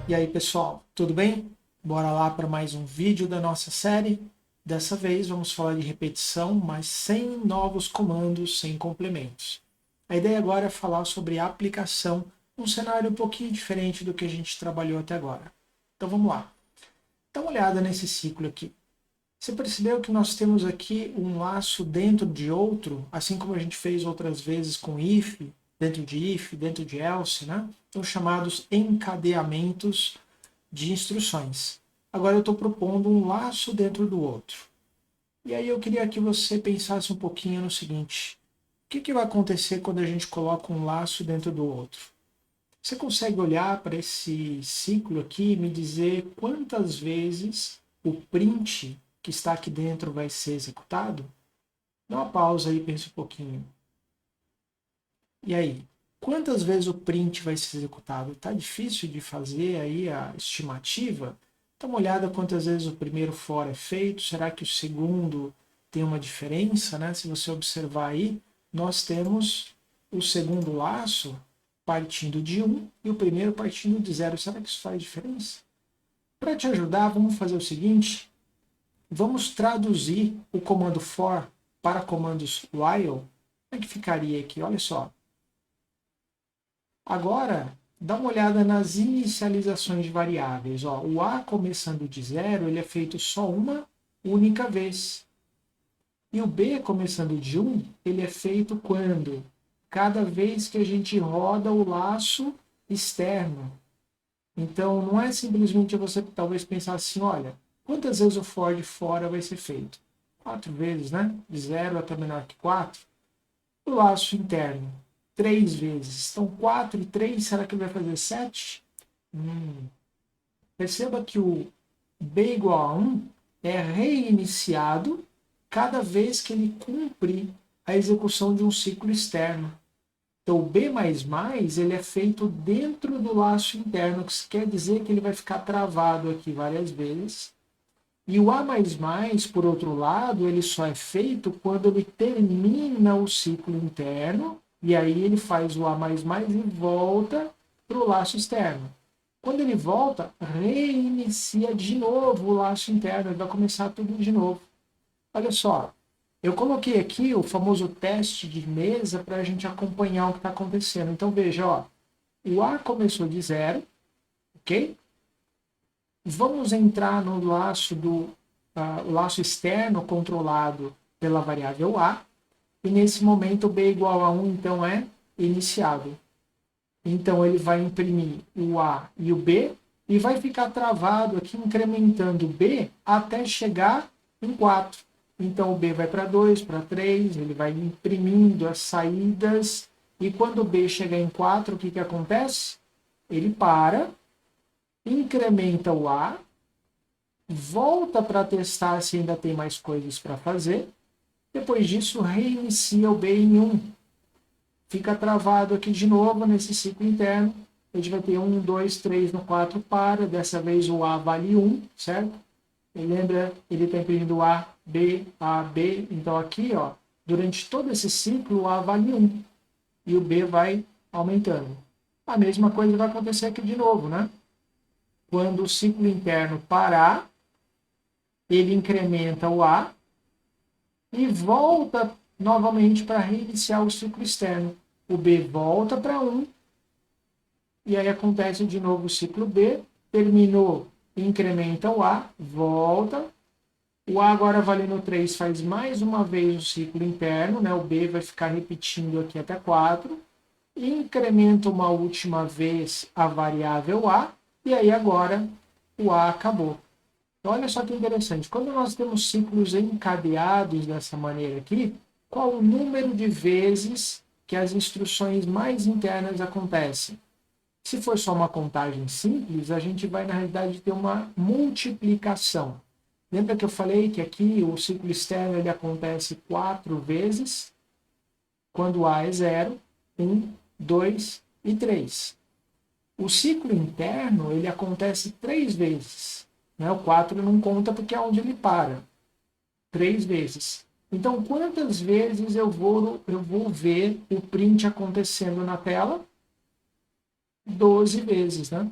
E aí, pessoal, tudo bem? Bora lá para mais um vídeo da nossa série. Dessa vez vamos falar de repetição, mas sem novos comandos, sem complementos. A ideia agora é falar sobre aplicação, um cenário um pouquinho diferente do que a gente trabalhou até agora. Então vamos lá. Dá uma olhada nesse ciclo aqui. Você percebeu que nós temos aqui um laço dentro de outro, assim como a gente fez outras vezes com if, dentro de else, né? Os chamados encadeamentos de instruções. Agora eu estou propondo um laço dentro do outro. E aí eu queria que você pensasse um pouquinho no seguinte: o que vai acontecer quando a gente coloca um laço dentro do outro? Você consegue olhar para esse ciclo aqui e me dizer quantas vezes o print que está aqui dentro vai ser executado? Dá uma pausa aí e pensa um pouquinho. E aí? Quantas vezes o print vai ser executado? Está difícil de fazer aí a estimativa? Dá uma olhada quantas vezes o primeiro for é feito. Será que o segundo tem uma diferença, né? Se você observar aí, nós temos o segundo laço partindo de 1 e o primeiro partindo de 0. Será que isso faz diferença? Para te ajudar, vamos fazer o seguinte. Vamos traduzir o comando for para comandos while. Como é que ficaria aqui? Olha só. Agora, dá uma olhada nas inicializações de variáveis. Ó, o A começando de 0, ele é feito só uma única vez. E o B começando de 1, ele é feito quando? Cada vez que a gente roda o laço externo. Então, não é simplesmente você talvez pensar assim, olha, quantas vezes o for de fora vai ser feito? 4 vezes, né? De 0 até menor que 4. O laço interno, 3 vezes. Então, 4 e 3, será que ele vai fazer 7? Perceba que o b igual a 1 é reiniciado cada vez que ele cumpre a execução de um ciclo externo. Então, o b++ ele é feito dentro do laço interno, que quer dizer que ele vai ficar travado aqui várias vezes. E o a++, por outro lado, ele só é feito quando ele termina o ciclo interno, e aí ele faz o a++ e volta para o laço externo. Quando ele volta, reinicia de novo o laço interno, ele vai começar tudo de novo. Olha só, eu coloquei aqui o famoso teste de mesa para a gente acompanhar o que está acontecendo. Então veja, ó, o A começou de 0, ok? Vamos entrar no laço o laço externo controlado pela variável A, e nesse momento o B igual a 1, então é iniciado. Então ele vai imprimir o A e o B e vai ficar travado aqui incrementando o B até chegar em 4. Então o B vai para 2, para 3, ele vai imprimindo as saídas e quando o B chegar em 4, o que acontece? Ele para, incrementa o A, volta para testar se ainda tem mais coisas para fazer, depois disso reinicia o B em 1. Fica travado aqui de novo nesse ciclo interno. A gente vai ter 1, 2, 3 no 4 para. Dessa vez o A vale 1, certo? E lembra, ele está imprimindo A, B, A, B. Então aqui, ó, durante todo esse ciclo, o A vale 1. E o B vai aumentando. A mesma coisa vai acontecer aqui de novo, né? Quando o ciclo interno parar, ele incrementa o A e volta novamente para reiniciar o ciclo externo. O B volta para 1, e aí acontece de novo o ciclo B, terminou, incrementa o A, volta, o A agora valendo 3 faz mais uma vez o ciclo interno, né? O B vai ficar repetindo aqui até 4, incrementa uma última vez a variável A, e aí agora o A acabou. Então, olha só que interessante. Quando nós temos ciclos encadeados dessa maneira aqui, qual o número de vezes que as instruções mais internas acontecem? Se for só uma contagem simples, a gente vai, na realidade, ter uma multiplicação. Lembra que eu falei que aqui o ciclo externo ele acontece 4 vezes, quando A é 0, 1, 2 e 3. O ciclo interno ele acontece 3 vezes. Né? O 4 não conta porque é onde ele para. 3 vezes. Então, quantas vezes eu vou ver o print acontecendo na tela? 12 vezes, né?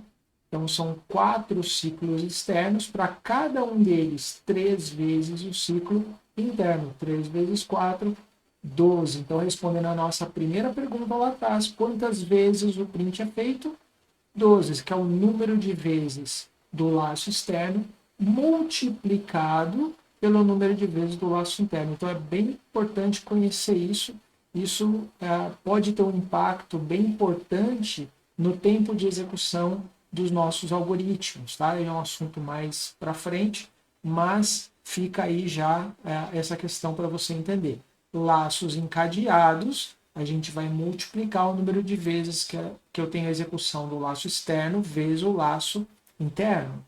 Então, são 4 ciclos externos, para cada um deles, 3 vezes o ciclo interno. 3 vezes 4, 12. Então, respondendo a nossa primeira pergunta lá atrás, quantas vezes o print é feito? 12, que é o número de vezes do laço externo, multiplicado pelo número de vezes do laço interno. Então, é bem importante conhecer isso. Isso pode ter um impacto bem importante no tempo de execução dos nossos algoritmos, tá? É um assunto mais para frente, mas fica aí já essa questão para você entender. Laços encadeados, a gente vai multiplicar o número de vezes que eu tenho a execução do laço externo vezes o laço interno.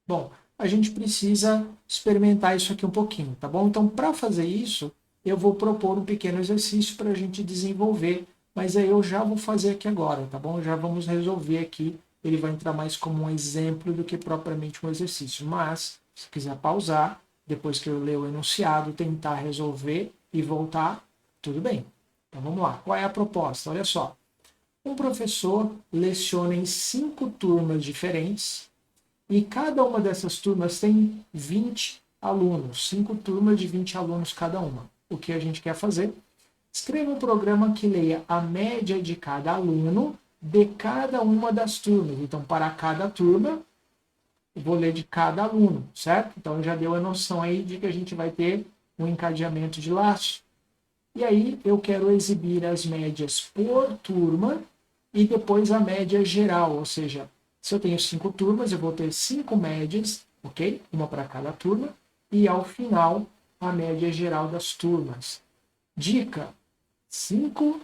Bom, a gente precisa experimentar isso aqui um pouquinho, tá bom? Então, para fazer isso, eu vou propor um pequeno exercício para a gente desenvolver, mas aí eu já vou fazer aqui agora, tá bom? Já vamos resolver aqui. Ele vai entrar mais como um exemplo do que propriamente um exercício. Mas, se quiser pausar, depois que eu ler o enunciado, tentar resolver e voltar, tudo bem. Então vamos lá. Qual é a proposta? Olha só. Um professor leciona em 5 turmas diferentes e cada uma dessas turmas tem 20 alunos. 5 turmas de 20 alunos cada uma. O que a gente quer fazer? Escreva um programa que leia a média de cada aluno de cada uma das turmas. Então, para cada turma, eu vou ler de cada aluno, certo? Então, já deu a noção aí de que a gente vai ter um encadeamento de laço. E aí, eu quero exibir as médias por turma e depois a média geral. Ou seja, se eu tenho 5 turmas, eu vou ter 5 médias, ok? Uma para cada turma. E, ao final, a média geral das turmas. Dica: 5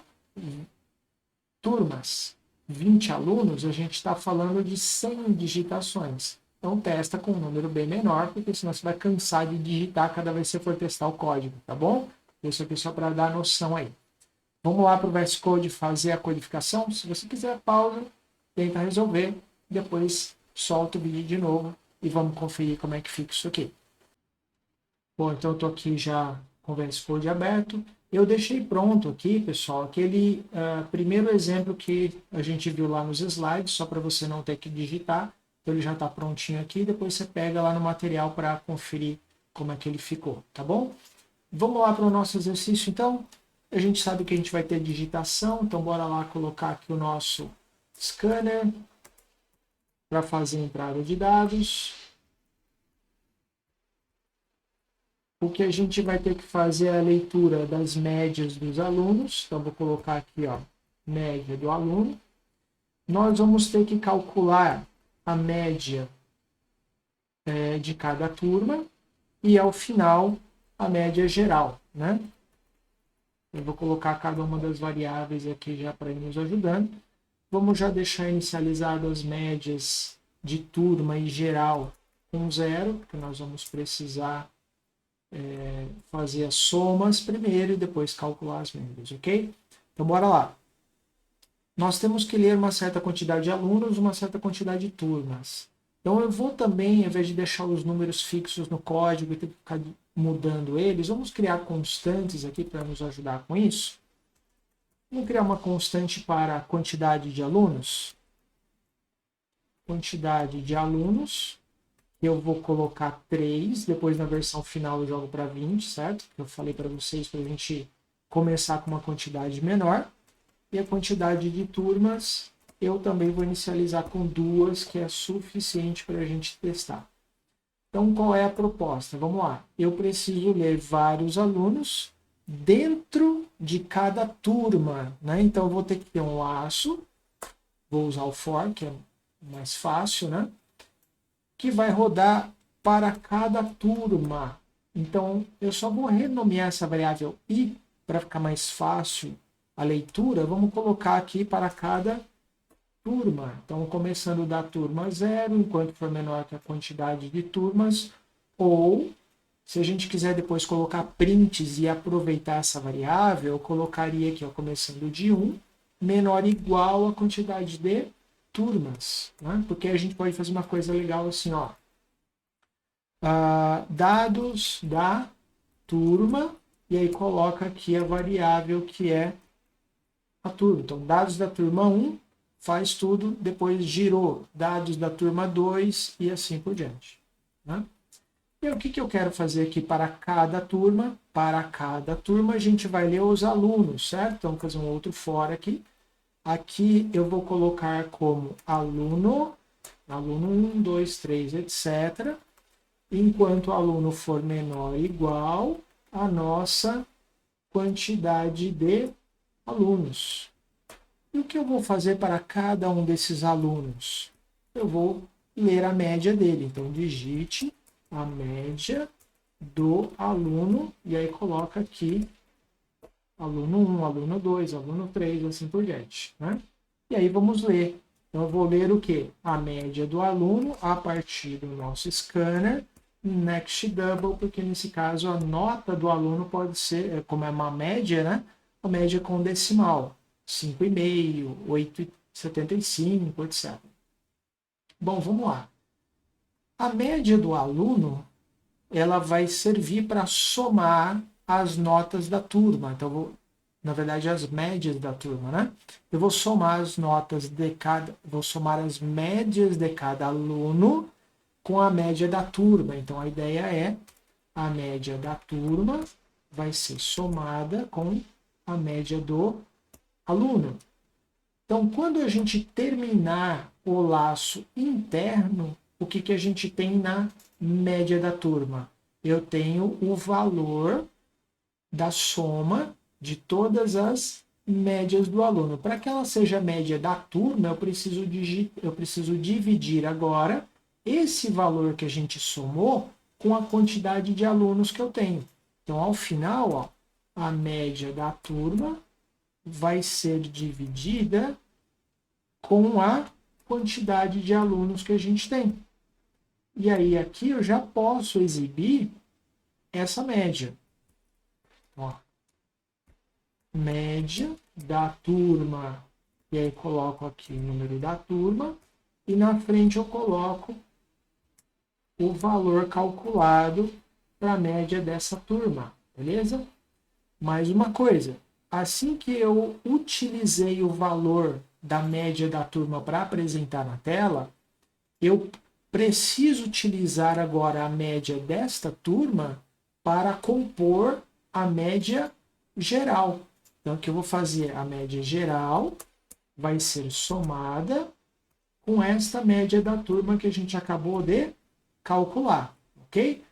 turmas, 20 alunos, a gente está falando de 100 digitações. Então, testa com um número bem menor, porque senão você vai cansar de digitar cada vez que você for testar o código, tá bom? Isso aqui só para dar noção aí. Vamos lá para o VS Code fazer a codificação. Se você quiser, pausa, tenta resolver, depois solta o vídeo de novo e vamos conferir como é que fica isso aqui. Bom, então eu estou aqui já com o VS Code aberto. Eu deixei pronto aqui, pessoal, aquele primeiro exemplo que a gente viu lá nos slides, só para você não ter que digitar. Então ele já está prontinho aqui, depois você pega lá no material para conferir como é que ele ficou, tá bom? Vamos lá para o nosso exercício, então. A gente sabe que a gente vai ter digitação, então bora lá colocar aqui o nosso scanner para fazer a entrada de dados. O que a gente vai ter que fazer é a leitura das médias dos alunos. Então, vou colocar aqui, ó, média do aluno. Nós vamos ter que calcular a média de cada turma e, ao final, a média geral, né? Eu vou colocar cada uma das variáveis aqui já para ir nos ajudando. Vamos já deixar inicializado as médias de turma e geral com 0, porque nós vamos precisar fazer as somas primeiro e depois calcular as médias, ok? Então, bora lá. Nós temos que ler uma certa quantidade de alunos, uma certa quantidade de turmas. Então, eu vou também, ao invés de deixar os números fixos no código e ter que ficar mudando eles, vamos criar constantes aqui para nos ajudar com isso. Vamos criar uma constante para a quantidade de alunos. Quantidade de alunos. Eu vou colocar 3, depois na versão final eu jogo para 20, certo? Eu falei para vocês para a gente começar com uma quantidade menor. E a quantidade de turmas eu também vou inicializar com 2, que é suficiente para a gente testar. Então, qual é a proposta? Vamos lá. Eu preciso ler vários alunos dentro de cada turma, né? Então, eu vou ter que ter um laço. Vou usar o for, que é mais fácil, né? Que vai rodar para cada turma. Então, eu só vou renomear essa variável i para ficar mais fácil a leitura. Vamos colocar aqui para cada turma. Então, começando da turma 0, enquanto for menor que a quantidade de turmas, ou, se a gente quiser depois colocar prints e aproveitar essa variável, eu colocaria aqui, ó, começando de 1, menor ou igual à quantidade de turmas, né? Porque a gente pode fazer uma coisa legal assim, ó. Dados da turma, e aí coloca aqui a variável que é a turma. Então, dados da turma 1, faz tudo, depois girou dados da turma 2 e assim por diante. Né? E o que eu quero fazer aqui para cada turma? Para cada turma a gente vai ler os alunos, certo? Então, vou fazer um outro fora aqui. Aqui eu vou colocar como aluno, aluno 1, 2, 3, etc. Enquanto o aluno for menor ou igual à nossa quantidade de alunos. E o que eu vou fazer para cada um desses alunos? Eu vou ler a média dele. Então, digite a média do aluno e aí coloca aqui aluno 1, aluno 2, aluno 3, assim por diante. Né? E aí vamos ler. Então, eu vou ler o quê? A média do aluno a partir do nosso scanner Next Double, porque nesse caso a nota do aluno pode ser, como é uma média, né? A média com decimal. 5,5, 8,75, etc. Bom, vamos lá. A média do aluno, ela vai servir para somar as notas da turma. Então, na verdade, as médias da turma, né? Eu vou somar as notas de cada, vou somar as médias de cada aluno com a média da turma. Então, a ideia é a média da turma vai ser somada com a média do aluno. Então, quando a gente terminar o laço interno, o que a gente tem na média da turma? Eu tenho o valor da soma de todas as médias do aluno. Para que ela seja média da turma, eu preciso dividir agora esse valor que a gente somou com a quantidade de alunos que eu tenho. Então, ao final, ó, a média da turma vai ser dividida com a quantidade de alunos que a gente tem. E aí aqui eu já posso exibir essa média. Ó, média da turma, e aí coloco aqui o número da turma, e na frente eu coloco o valor calculado para a média dessa turma, beleza? Mais uma coisa, assim que eu utilizei o valor da média da turma para apresentar na tela, eu preciso utilizar agora a média desta turma para compor a média geral. Então, o que eu vou fazer? A média geral vai ser somada com esta média da turma que a gente acabou de calcular, ok?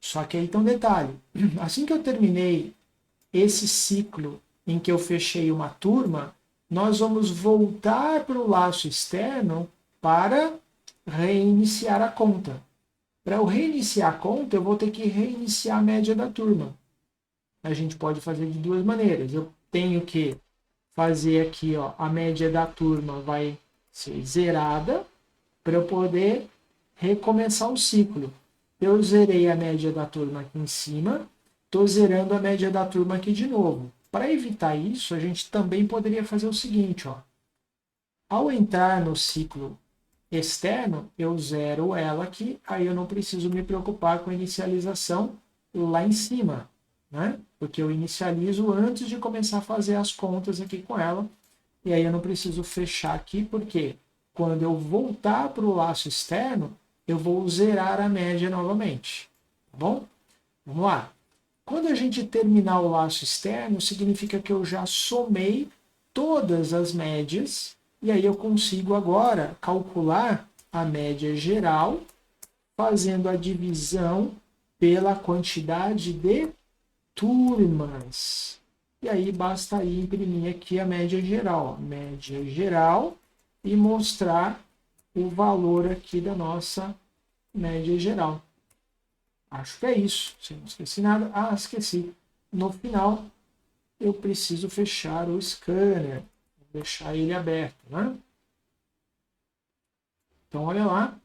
Só que aí tem um detalhe. Assim que eu terminei esse ciclo em que eu fechei uma turma, nós vamos voltar para o laço externo para reiniciar a conta. Para eu reiniciar a conta, eu vou ter que reiniciar a média da turma. A gente pode fazer de duas maneiras. Eu tenho que fazer aqui, ó, a média da turma vai ser zerada para eu poder recomeçar o ciclo. Eu zerei a média da turma aqui em cima, estou zerando a média da turma aqui de novo. Para evitar isso, a gente também poderia fazer o seguinte, ó. Ao entrar no ciclo externo, eu zero ela aqui, aí eu não preciso me preocupar com a inicialização lá em cima, né? Porque eu inicializo antes de começar a fazer as contas aqui com ela, e aí eu não preciso fechar aqui, porque quando eu voltar para o laço externo, eu vou zerar a média novamente, tá bom? Vamos lá. Quando a gente terminar o laço externo, significa que eu já somei todas as médias, e aí eu consigo agora calcular a média geral, fazendo a divisão pela quantidade de turmas. E aí basta aí imprimir aqui a média geral, média geral, e mostrar o valor aqui da nossa média geral. Acho que é isso. Se não esqueci nada. Ah, esqueci. No final, eu preciso fechar o scanner. Vou deixar ele aberto, né? Então, olha lá.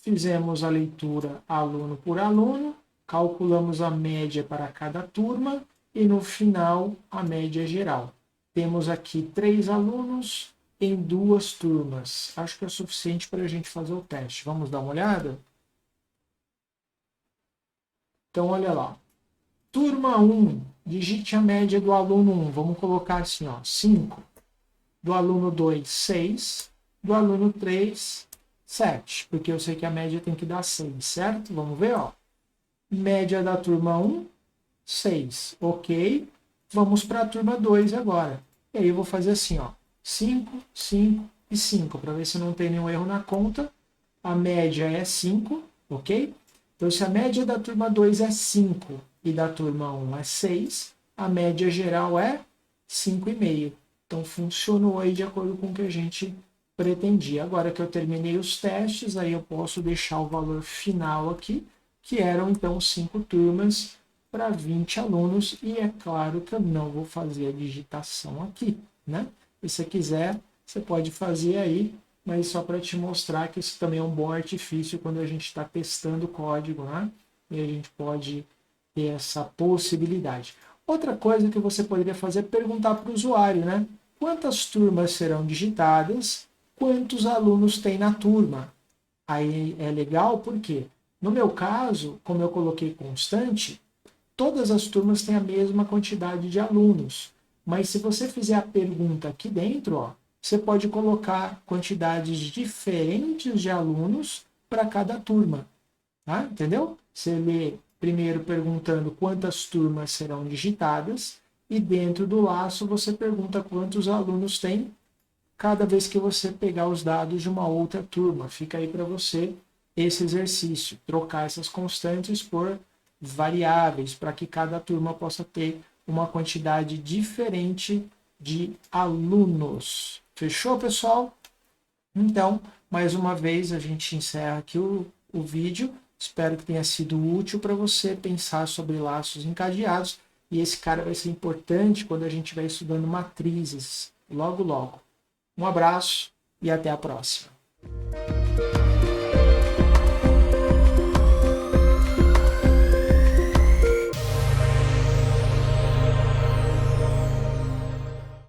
Fizemos a leitura aluno por aluno, calculamos a média para cada turma e, no final, a média geral. Temos aqui 3 alunos em 2 turmas. Acho que é suficiente para a gente fazer o teste. Vamos dar uma olhada? Então, olha lá. Turma 1, digite a média do aluno 1. Vamos colocar assim, ó, 5. Do aluno 2, 6. Do aluno 3, 7. Porque eu sei que a média tem que dar 6, certo? Vamos ver, ó. Média da turma 1, 6. Ok. Vamos para a turma 2 agora. E aí eu vou fazer assim, ó. 5, 5 e 5, para ver se não tem nenhum erro na conta. A média é 5, ok? Então, se a média da turma 2 é 5 e da turma 1 é 6, a média geral é 5,5. Então, funcionou aí de acordo com o que a gente pretendia. Agora que eu terminei os testes, aí eu posso deixar o valor final aqui, que eram, então, 5 turmas para 20 alunos. E é claro que eu não vou fazer a digitação aqui, né? E se você quiser, você pode fazer aí, mas só para te mostrar que isso também é um bom artifício quando a gente está testando o código, né? E a gente pode ter essa possibilidade. Outra coisa que você poderia fazer é perguntar para o usuário, né? Quantas turmas serão digitadas? Quantos alunos tem na turma? Aí é legal porque, no meu caso, como eu coloquei constante, todas as turmas têm a mesma quantidade de alunos. Mas se você fizer a pergunta aqui dentro, ó, você pode colocar quantidades diferentes de alunos para cada turma. Tá? Entendeu? Você lê primeiro perguntando quantas turmas serão digitadas e dentro do laço você pergunta quantos alunos tem cada vez que você pegar os dados de uma outra turma. Fica aí para você esse exercício, trocar essas constantes por variáveis, para que cada turma possa ter uma quantidade diferente de alunos. Fechou, pessoal? Então, mais uma vez, a gente encerra aqui o vídeo. Espero que tenha sido útil para você pensar sobre laços encadeados. E esse cara vai ser importante quando a gente vai estudando matrizes, logo, logo. Um abraço e até a próxima.